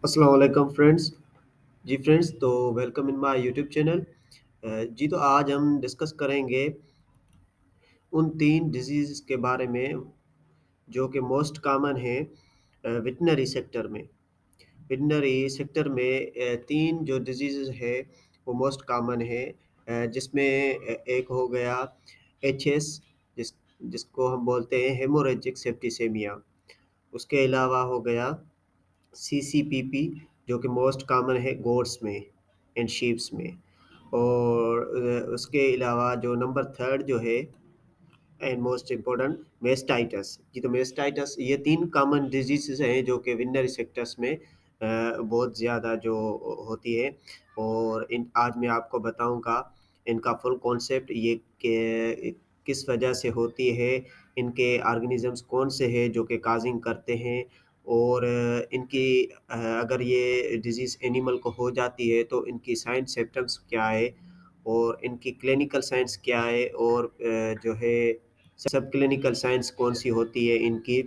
अस्सलाम वालेकुम फ्रेंड्स। जी फ्रेंड्स, तो welcome in my YouTube channel. जी तो आज हम डिस्कस करेंगे उन 3 डिजीज़ के बारे में जो कि मोस्ट कॉमन हैं वेटरनरी सेक्टर में। वेटरनरी सेक्टर में 3 जो डिजीज़ेज़ है वो मोस्ट कॉमन है, जिसमें एक हो गया एचएस, जिसको हम बोलते हैं हेमोरेजिक सेप्टिसेमिया। उसके अलावा हो गया सीसीपीपी, जो कि मोस्ट कॉमन है गोट्स में एंड शीप्स में। और उसके अलावा जो नंबर थर्ड जो है एंड मोस्ट इम्पोर्टेंट, मेस्टाइटस। जी तो मेस्टाइटस, ये 3 कॉमन डिजीज़ेज़ हैं जो कि वेटरनरी सेक्टर्स में बहुत ज़्यादा जो होती है। और इन आज मैं आपको बताऊँगा इनका फुल कॉन्सेप्ट, ये के किस वजह से होती है, इनके ऑर्गेनिज़म्स कौन से हैं जो कि काज़िंग करते हैं, और इनकी अगर ये डिज़ीज़ एनिमल को हो जाती है तो इनकी साइन सिम्पटम्स क्या है, और इनकी क्लिनिकल साइंस क्या है, और जो है सब क्लिनिकल साइंस कौन-सी होती है इनकी,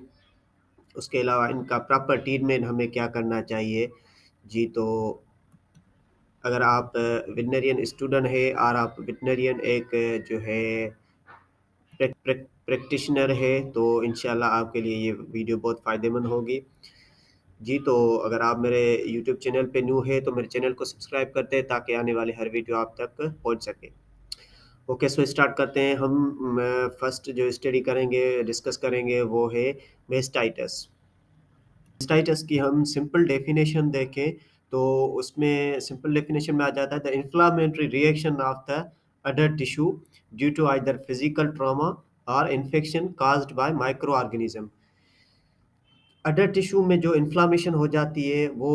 उसके अलावा इनका प्रॉपर ट्रीटमेंट हमें क्या करना चाहिए। जी, तो अगर आप वेटरनेरियन स्टूडेंट हैं और आप वेटरनेरियन एक जो है प्रैक्टिशनर है, तो इंशाल्लाह आपके लिए ये वीडियो बहुत फ़ायदेमंद होगी। जी, तो अगर आप मेरे यूट्यूब चैनल पे न्यू हैं, तो मेरे चैनल को सब्सक्राइब कर दें ताकि आने वाली हर वीडियो आप तक पहुँच सके। ओके, सो स्टार्ट करते हैं हम। फर्स्ट जो स्टडी करेंगे, डिस्कस करेंगे, वो है मेस्टाइटस। मेस्टाइटस की हम सिंपल डेफिनेशन देखें तो उसमें सिंपल डेफिनेशन में आ जाता है the inflammatory reaction of the udder tissue due to either physical trauma और infection caused by microorganism. Udder tissue में जो इन्फ्लामेशन हो जाती है वो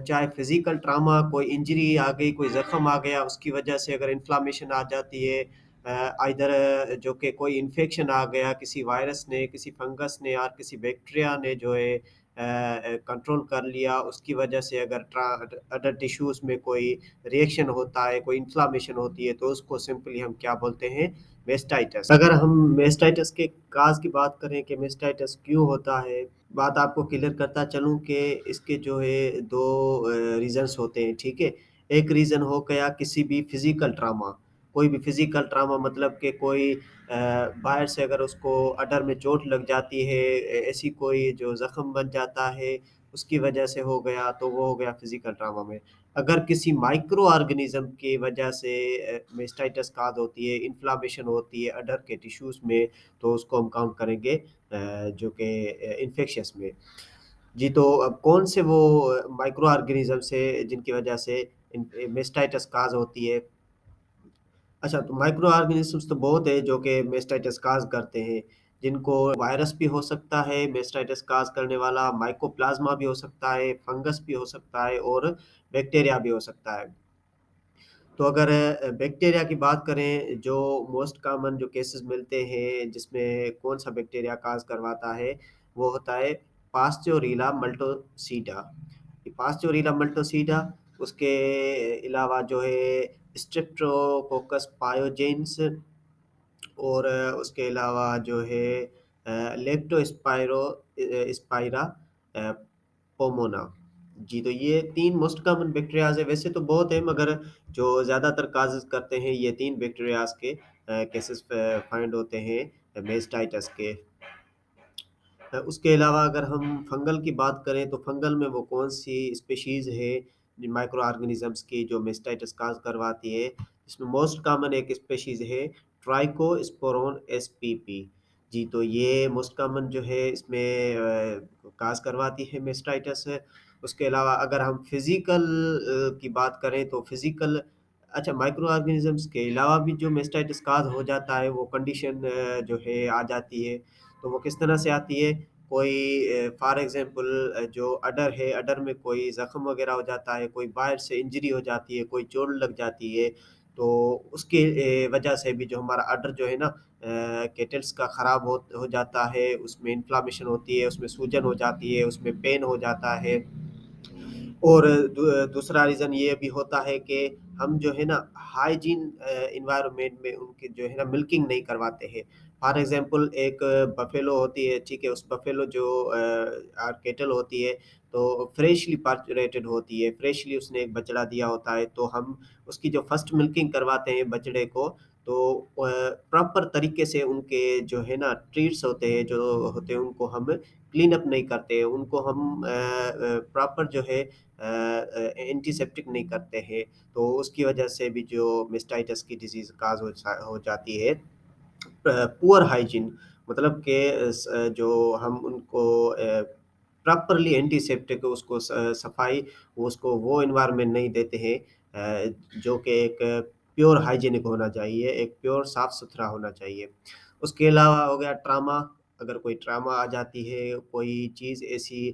चाहे फिजिकल ट्रामा, कोई इंजरी आ गई, कोई ज़ख्म आ गया, उसकी वजह से अगर इन्फ्लामेशन आ जाती है, आइदर जो कि कोई इन्फेक्शन आ गया किसी वायरस ने, किसी फंगस ने और किसी बैक्टीरिया ने जो है कंट्रोल कर लिया, उसकी वजह से अगर अदर टिश्यूज़ में कोई रिएक्शन होता है, कोई इन्फ्लामेशन होती है, तो उसको सिंपली हम क्या बोलते हैं, मेस्टाइटिस। अगर हम मेस्टाइटिस के काज की बात करें कि मेस्टाइटिस क्यों होता है, बात आपको क्लियर करता चलूँ कि इसके जो है 2 रीज़न्स होते हैं, ठीक है? एक रीज़न हो गया किसी भी फिज़िकल ट्रॉमा, कोई भी फिज़िकल ट्रॉमा मतलब कि कोई बाहर से अगर उसको अडर में चोट लग जाती है, ऐसी कोई जो ज़ख्म बन जाता है, उसकी वजह से हो गया, तो वो हो गया फिज़िकल ट्रॉमा में। अगर किसी माइक्रो ऑर्गेनिज़्म की वजह से मेस्टाइटिस काज़ होती है, इन्फ्लेमेशन होती है अडर के टिश्यूज़ में, तो उसको हम काउंट करेंगे जो कि इन्फेक्शियस में। जी, तो अब कौन से वो माइक्रो ऑर्गेनिज़म्स है जिनकी वजह से मेस्टाइटिस काज़ होती है? अच्छा, तो माइक्रो ऑर्गेनिज़म्स तो बहुत है जो कि मेस्टाइटिस काज़ करते हैं, जिनको वायरस भी हो सकता है मेस्टाइटिस काज़ करने वाला, माइकोप्लाज़्मा भी हो सकता है, फंगस भी हो सकता है और बैक्टीरिया भी हो सकता है। तो अगर बैक्टीरिया की बात करें, जो मोस्ट कॉमन जो केसेस मिलते हैं जिसमें कौन सा बैक्टीरिया काज करवाता है, वो होता है पास्चोरीला मल्टोसीडा। ये पास्चोरीला मल्टोसीडा, उसके अलावा जो है स्ट्रेप्टोकोकस पायोजेन्स, और उसके अलावा जो है लेप्टोस्पाइरो स्पाइरा पोमोना। जी, तो ये 3 मोस्ट कॉमन बैक्टीरियाज़ है, वैसे तो बहुत है मगर जो ज़्यादातर काज़ेज़ करते हैं ये 3 बैक्टीरियाज़ के केसेस फाइंड होते हैं मेस्टाइटिस के। उसके अलावा अगर हम फंगल की बात करें तो फंगल में वो कौन-सी स्पीशीज़ है माइक्रो ऑर्गेनिज़म्स की जो मेस्टाइटिस काज़ करवाती है, इसमें मोस्ट कॉमन एक स्पीशीज़ है ट्राइकोस्पोरोन एसपीपी। जी, तो ये मोस्ट कॉमन जो है इसमें काज़ करवाती है मेस्टाइटिस। उसके अलावा अगर हम फिज़िकल की बात करें तो फिज़िकल, अच्छा, माइक्रो ऑर्गेनिज़म्स के अलावा भी जो मेस्टाइटिस काज़ हो जाता है वो कंडीशन जो है आ जाती है। तो वो किस तरह से आती है? कोई फॉर एग्ज़ाम्पल जो अडर है, अडर में कोई ज़ख्म वग़ैरह हो जाता है, कोई बाहर से इंजरी हो जाती है, कोई चोट लग जाती है, तो उसके वजह से भी जो हमारा अडर जो है ना केटल्स का ख़राब हो जाता है, उसमें इन्फ्लेमेशन होती है, उसमें सूजन हो जाती है, उसमें पेन हो जाता है। और दूसरा रीज़न ये भी होता है कि हम जो है ना हाइजीन एनवायरनमेंट में उनकी जो है ना मिल्किंग नहीं करवाते हैं। फॉर एग्ज़ाम्पल एक बफ़ेलो होती है, ठीक है? उस बफ़ेलो जो केटल होती है, تو فریشلی پارچوریٹڈ ہوتی ہے، فریشلی اس نے ایک بچڑا دیا ہوتا ہے، تو ہم اس کی جو فرسٹ ملکنگ کرواتے ہیں بچڑے کو، تو پراپر طریقے سے ان کے جو ہے نا ٹریٹس ہوتے ہیں جو ہوتے ہیں ان کو ہم کلین اپ نہیں کرتے، ان کو ہم پراپر جو ہے اینٹی سیپٹک نہیں کرتے ہیں، تو اس کی وجہ سے بھی جو میسٹائٹس کی ڈیزیز کاز ہو جاتی ہے۔ پور ہائیجین مطلب کہ جو ہم ان کو پراپرلی اینٹی سیپٹک اس کو صفائی اس کو وہ انوائرمنٹ نہیں دیتے ہیں جو کہ ایک پیور ہائیجینک ہونا چاہیے، ایک پیور صاف ستھرا ہونا چاہیے۔ اس کے علاوہ ہو گیا ٹراما، اگر کوئی ٹراما آ جاتی ہے، کوئی چیز ایسی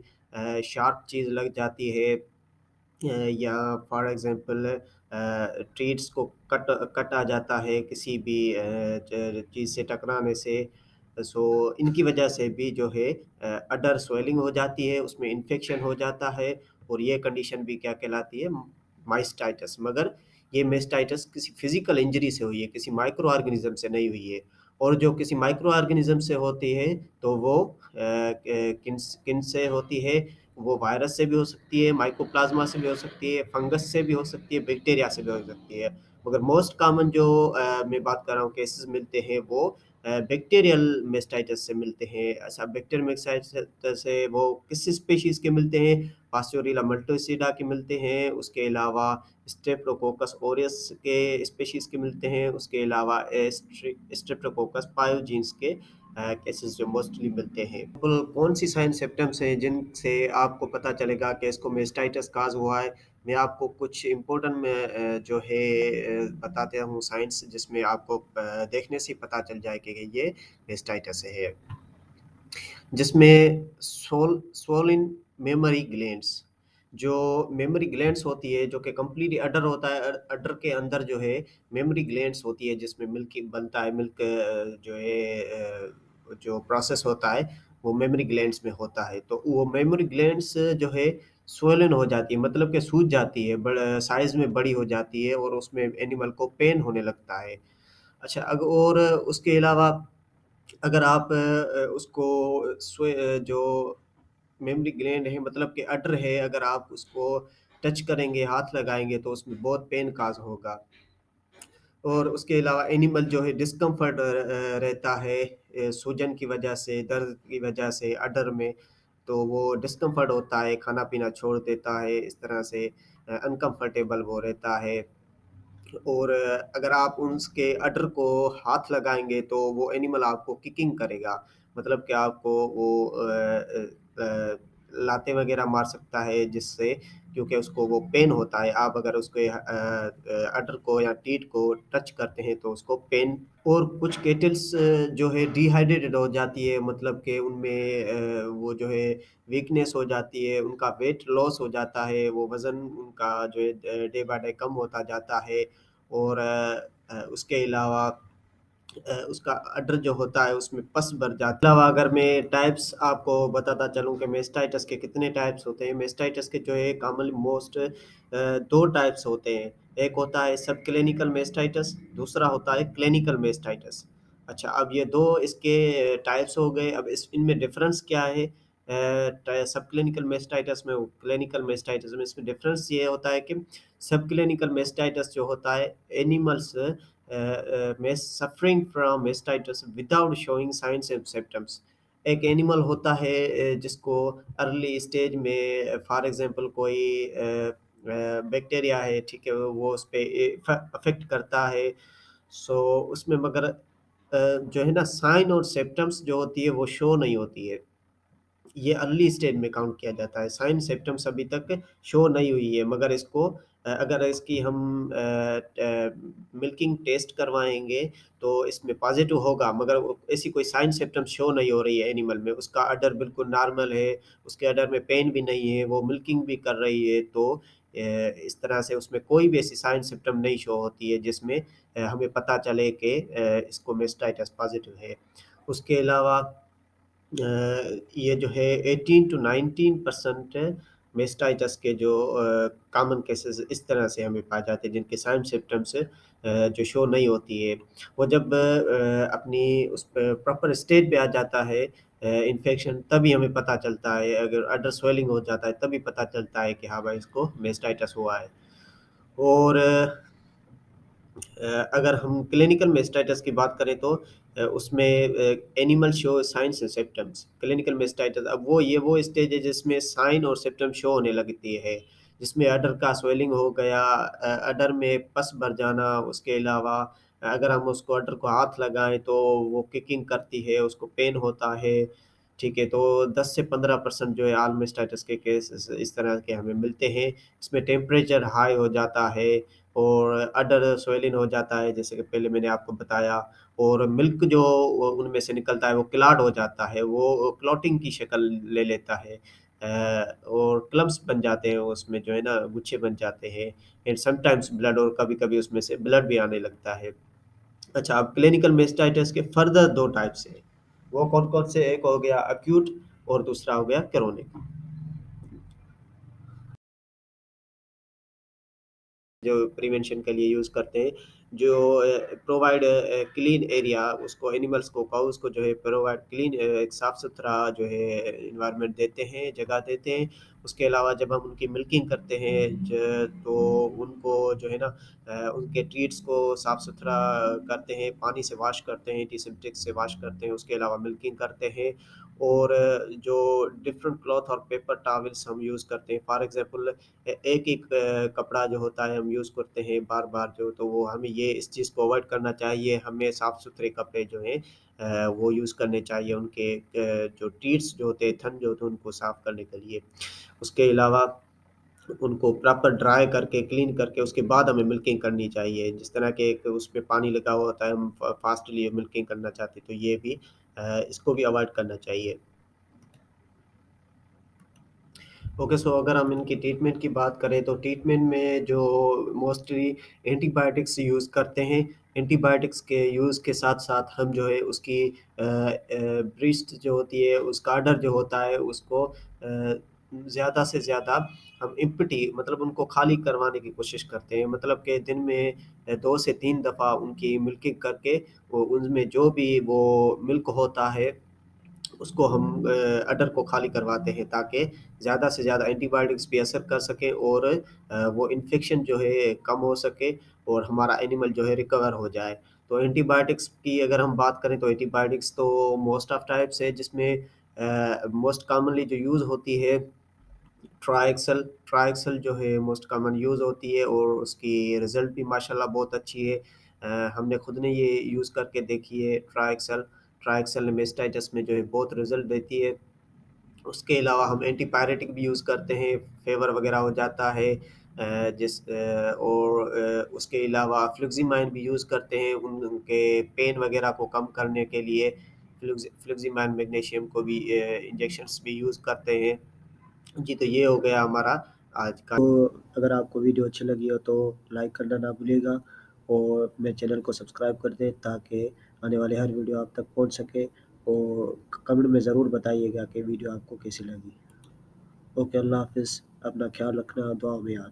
شارپ چیز لگ جاتی ہے، یا فار ایگزامپل ٹریٹس کو کٹ آ جاتا ہے کسی بھی چیز سے ٹکرانے سے، سو ان کی وجہ سے بھی جو ہے اڈر سویلنگ ہو جاتی ہے، اس میں انفیکشن ہو جاتا ہے، اور یہ کنڈیشن بھی کیا کہلاتی ہے؟ مائسٹائٹس۔ مگر یہ میسٹائٹس کسی فزیکل انجری سے ہوئی ہے، کسی مائکرو آرگنزم سے نہیں ہوئی ہے، اور جو کسی مائکرو آرگنزم سے ہوتی ہے تو وہ کن سے ہوتی ہے؟ وہ وائرس سے بھی ہو سکتی ہے، مائکو پلازما سے بھی ہو سکتی ہے، فنگس سے بھی ہو سکتی ہے، بیکٹیریا سے بھی ہو سکتی ہے، مگر موسٹ کامن جو میں بات کر رہا ہوں کیسز ملتے ہیں وہ بیکٹیریل میسٹائٹس سے ملتے ہیں۔ ایسا بیکٹیریل میسٹائٹس سے وہ کس اسپیشیز کے ملتے ہیں؟ پاسٹوریلا ملٹوسیڈا کے ملتے ہیں، اس کے علاوہ اسٹریپٹوکوکس اوریس کے اسپیشیز کے ملتے ہیں، اس کے علاوہ اسٹریپٹوکوکس پایوجینس کے کیسز جو موسٹلی ملتے ہیں۔ کون سی سائن سمپٹمس ہیں جن سے آپ کو پتہ چلے گا کہ اس کو میسٹائٹس کاز ہوا ہے؟ میں آپ کو کچھ امپورٹنٹ میں جو ہے بتاتے ہوں سائنس، جس میں آپ کو دیکھنے سے پتہ چل جائے کہ یہ میسٹائٹس ہے، جس میں سولن میموری گلینڈس، جو میموری گلینڈس ہوتی ہے جو کہ کمپلیٹلی اڈر ہوتا ہے، اڈر کے اندر جو ہے میموری گلینڈس ہوتی ہے جس میں ملک بنتا ہے، ملک جو ہے جو پروسیس ہوتا ہے وہ میموری گلینڈس میں ہوتا ہے، تو وہ میموری گلینڈس جو ہے سویلن ہو جاتی ہے، مطلب کہ سوج جاتی ہے، سائز میں بڑی ہو جاتی ہے، اور اس میں اینیمل کو پین ہونے لگتا ہے۔ اچھا، اور اس کے علاوہ اگر آپ اس کو جو میموری گلینڈ ہے مطلب کہ اڈر ہے، اگر آپ اس کو ٹچ کریں گے، ہاتھ لگائیں گے تو اس میں بہت پین کاز ہوگا، اور اس کے علاوہ اینیمل جو ہے ڈسکمفرٹ رہتا ہے سوجن کی وجہ سے، درد کی وجہ سے اڈر میں، تو وہ ڈسکمفرٹ ہوتا ہے، کھانا پینا چھوڑ دیتا ہے، اس طرح سے انکمفرٹیبل وہ رہتا ہے، اور اگر آپ ان کے اڈر کو ہاتھ لگائیں گے تو وہ اینیمل آپ کو ککنگ کرے گا، مطلب کہ آپ کو وہ لاتے وغیرہ مار سکتا ہے، جس سے کیونکہ اس کو وہ پین ہوتا ہے، آپ اگر اس کے اڈر کو یا ٹیٹ کو ٹچ کرتے ہیں تو اس کو پین۔ اور کچھ کیٹلس جو ہے ڈی ہائیڈریٹڈ ہو جاتی ہے، مطلب کہ ان میں وہ جو ہے ویکنیس ہو جاتی ہے، ان کا ویٹ لاس ہو جاتا ہے، وہ وزن ان کا جو ہے ڈے بائی ڈے کم ہوتا جاتا ہے، اور اس کے علاوہ اس کا اڈر جو ہوتا ہے اس میں پس بھر جاتا ہے۔ اس کے علاوہ اگر میں ٹائپس آپ کو بتاتا چلوں کہ میسٹائٹس کے کتنے ٹائپس ہوتے ہیں، میسٹائٹس کے جو ہے کامنلی موسٹ دو ٹائپس ہوتے ہیں، ایک ہوتا ہے سب کلینیکل میسٹائٹس، دوسرا ہوتا ہے کلینیکل میسٹائٹس۔ اچھا، اب یہ دو اس کے ٹائپس ہو گئے، اب ان میں ڈفرنس کیا ہے؟ سب کلینیکل میسٹائٹس میں کلینیکل میسٹائٹس میں اس میں ڈفرنس یہ ہوتا ہے کہ سب کلینیکل میسٹائٹس جو ہوتا ہے animals suffering from mastitis without showing signs and symptoms. ایک اینیمل ہوتا ہے جس کو ارلی اسٹیج میں فار ایگزامپل کوئی بیکٹیریا ہے، ٹھیک ہے، وہ اس پہ افیکٹ کرتا ہے، سو اس میں مگر جو ہے نا سائن اور سمپٹمس جو ہوتی ہے وہ شو نہیں ہوتی ہے، یہ ارلی اسٹیج میں کاؤنٹ کیا جاتا ہے، سائن سمپٹمس ابھی تک شو نہیں ہوئی ہے، مگر اس کو اگر اس کی ہم ملکنگ ٹیسٹ کروائیں گے تو اس میں پازیٹیو ہوگا، مگر ایسی کوئی سائن سمپٹم شو نہیں ہو رہی ہے اینیمل میں، اس کا اڈر بالکل نارمل ہے، اس کے اڈر میں پین بھی نہیں ہے، وہ ملکنگ بھی کر رہی ہے، تو اس طرح سے اس میں کوئی بھی ایسی سائن سمپٹم نہیں شو ہوتی ہے جس میں ہمیں پتہ چلے کہ اس کو میسٹائٹس پازیٹیو ہے۔ اس کے علاوہ یہ جو ہے 18 to 19% میسٹائٹس کے جو کامن کیسز اس طرح سے ہمیں پائے جاتے ہیں جن کے سائن سمپٹمس جو شو نہیں ہوتی ہے، وہ جب اپنی اس پراپر اسٹیج پہ آ جاتا ہے इन्फेक्शन, तभी हमें पता चलता है। अगर अडर स्वेलिंग हो जाता है तभी पता चलता है कि हाँ भाई इसको मेस्टाइटिस हुआ है। और अगर हम क्लिनिकल मेस्टाइटिस की बात करें तो उसमें animal show science and symptoms. Clinical mastitis, अब वो स्टेज है जिसमें साइन और सिम्टम शो होने लगती है, जिसमें अडर का स्वेलिंग हो गया, अडर में पस भर जाना। उसके अलावा अगर हम उसको अडर को हाथ लगाएं तो वो किकिंग करती है, उसको पेन होता है। ठीक है, तो 10 से 15% जो है आल मेस्टाइटिस के केस इस तरह के हमें मिलते हैं। इसमें टेम्परेचर हाई हो जाता है और अडर स्वेलिन हो जाता है, जैसे कि पहले मैंने आपको बताया। और मिल्क जो उनमें से निकलता है वो क्लाट हो जाता है, वो क्लॉटिंग की शक्ल ले लेता है। और क्लम्स बन जाते हैं उसमें, जो है ना, गुच्छे बन जाते हैं। एंड समटाइम्स ब्लड, और कभी कभी उसमें से ब्लड भी आने लगता है। अच्छा, अब क्लिनिकल मेस्टाइटिस के फर्दर दो टाइप्स हैं। वो कौन कौन से? एक हो गया अक्यूट और दूसरा हो गया क्रोनिक। जो प्रिवेंशन के लिए यूज़ करते हैं, जो प्रोवाइड क्लीन एरिया, उसको एनिमल्स को, काउस को जो है प्रोवाइड क्लीन, एक साफ़ सुथरा जो है इन्वायरमेंट देते हैं, जगह देते हैं। उसके अलावा जब हम उनकी मिल्किंग करते हैं तो उनको जो है ना, उनके ट्रीट्स को साफ़ सुथरा करते हैं, पानी से वॉश करते हैं, एंटीसेप्टिक से वॉश करते हैं। उसके अलावा मिल्किंग करते हैं। और जो डिफरेंट क्लॉथ और पेपर टॉवल्स हम यूज़ करते हैं, फॉर एग्जांपल एक एक कपड़ा जो होता है हम यूज़ करते हैं बार बार, जो तो वो हमें ये इस चीज़ को अवॉइड करना चाहिए। हमें साफ़ सुथरे कपड़े जो हैं वो यूज़ करने चाहिए, उनके जो टीट्स जो होते हैं, थन जो होते हैं, उनको साफ़ करने के लिए। उसके अलावा उनको प्रॉपर ड्राई करके, क्लीन करके, उसके बाद हमें मिल्किंग करनी चाहिए। जिस तरह के एक उस पे पानी लगा हुआ होता है, हम फास्टली मिल्किंग करना चाहते हैं, तो ये भी इसको भी अवॉइड करना चाहिए। ओके, सो अगर हम इनकी ट्रीटमेंट की बात करें तो ट्रीटमेंट में जो मोस्टली एंटीबायोटिक्स यूज़ करते हैं। एंटीबायोटिक्स के यूज़ के साथ साथ हम जो है उसकी ब्रीस्ट जो होती है, उसका अडर जो होता है, उसको ज़्यादा से ज़्यादा हम इम्पटी, मतलब उनको खाली करवाने की कोशिश करते हैं। मतलब कि दिन में 2 से 3 दफ़ा उनकी मिल्किंग करके, वो उनमें जो भी वो मिल्क होता है उसको हम अडर को खाली करवाते हैं, ताकि ज़्यादा से ज़्यादा एंटीबायोटिक्स भी असर कर सकें और वो इन्फेक्शन जो है कम हो सके और हमारा एनिमल जो है रिकवर हो जाए। तो एंटीबायोटिक्स की अगर हम बात करें तो एंटीबायोटिक्स तो मोस्ट ऑफ टाइप्स है, जिसमें मोस्ट कॉमनली जो यूज़ होती है ट्राइक्सल। ट्राइक्सल जो है मोस्ट कॉमन यूज़ होती है और उसकी रिज़ल्ट भी माशाल्लाह बहुत अच्छी है। हमने खुद ने ये यूज़ करके देखी है ट्राइक्सल। ट्राइक्सल मेस्टाइटिस में जो है बहुत रिज़ल्ट देती है। उसके अलावा हम एंटीपायरेटिक भी यूज़ करते हैं, फ़ीवर वगैरह हो जाता है और उसके अलावा फ्लुक्सिमाइन भी यूज़ करते हैं उनके पेन वगैरह को कम करने के लिए। फ्लुक्सिमाइन मैग्नीशियम को भी इंजेक्शंस भी यूज़ करते हैं। जी, तो ये हो गया हमारा आज का। तो अगर आपको वीडियो अच्छी लगी हो तो लाइक करना ना भूलिएगा और मेरे चैनल को सब्सक्राइब कर दें, ताकि आने वाले हर वीडियो आप तक पहुंच सके। और कमेंट में ज़रूर बताइएगा कि वीडियो आपको कैसी लगी। ओके, अल्लाह हाफ़िज़। अपना ख्याल रखना, दुआ में याद।